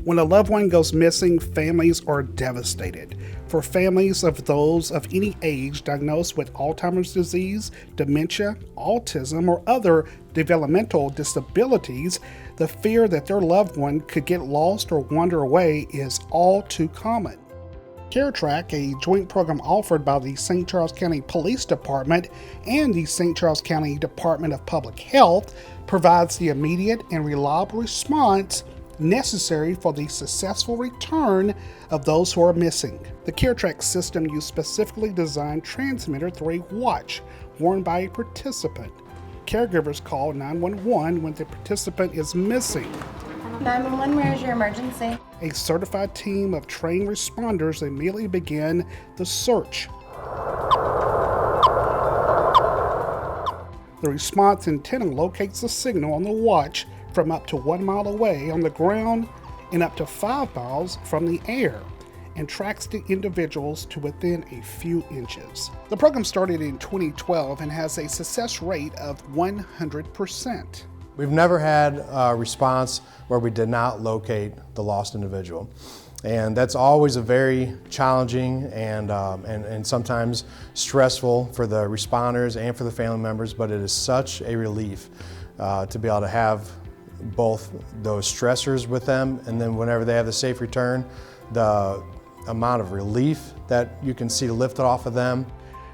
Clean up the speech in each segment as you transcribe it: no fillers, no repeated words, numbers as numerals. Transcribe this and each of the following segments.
When a loved one goes missing, families are devastated. For families of those of any age diagnosed with Alzheimer's disease, dementia, autism, or other developmental disabilities, the fear that their loved one could get lost or wander away is all too common. Trak, a joint program offered by the St. Charles County Police Department and the St. Charles County Department of Public Health, provides the immediate and reliable response necessary for the successful return of those who are missing. The Trak system used specifically designed transmitter through a watch worn by a participant. Caregivers call 911 when the participant is missing. 911, where is your emergency? A certified team of trained responders immediately begin the search. The response antenna locates the signal on the watch from up to 1 mile away on the ground and up to 5 miles from the air, and tracks the individuals to within a few inches. The program started in 2012 and has a success rate of 100%. We've never had a response where we did not locate the lost individual. And that's always a very challenging and sometimes stressful for the responders and for the family members, but it is such a relief to be able to have both those stressors with them, and then whenever they have the safe return, the amount of relief that you can see lifted off of them.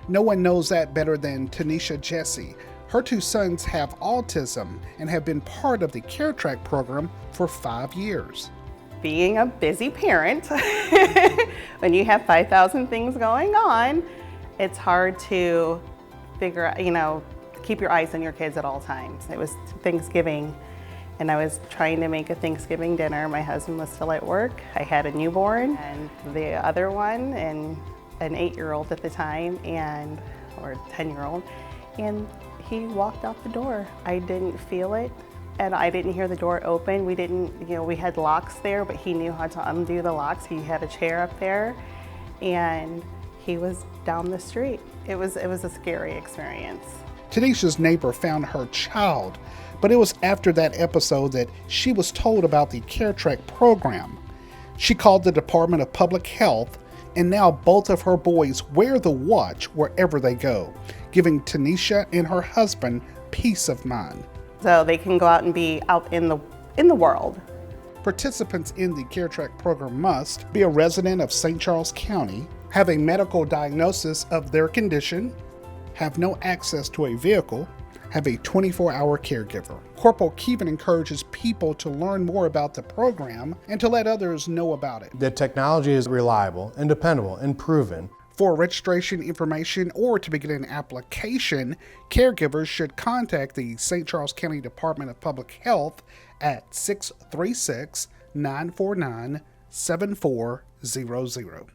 No one knows that better than Tanisha Jesse. Her 2 sons have autism and have been part of the Trak program for 5 years. Being a busy parent, when you have 5,000 things going on, it's hard to figure out, keep your eyes on your kids at all times. It was Thanksgiving, and I was trying to make a Thanksgiving dinner. My husband was still at work. I had a newborn, and the other one, and an 8-year-old at the time, or 10-year-old, and he walked out the door. I didn't feel it, and I didn't hear the door open. We didn't, we had locks there, but he knew how to undo the locks. He had a chair up there, and he was down the street. It was a scary experience. Tanisha's neighbor found her child, but it was after that episode that she was told about the Trak program. She called the Department of Public Health, and now both of her boys wear the watch wherever they go, giving Tanisha and her husband peace of mind. So they can go out and be out in the world. Participants in the Trak program must be a resident of St. Charles County, have a medical diagnosis of their condition, have no access to a vehicle, have a 24-hour caregiver. Corporal Keevan encourages people to learn more about the program and to let others know about it. The technology is reliable and dependable and proven. For registration information or to begin an application, caregivers should contact the St. Charles County Department of Public Health at 636-949-7400.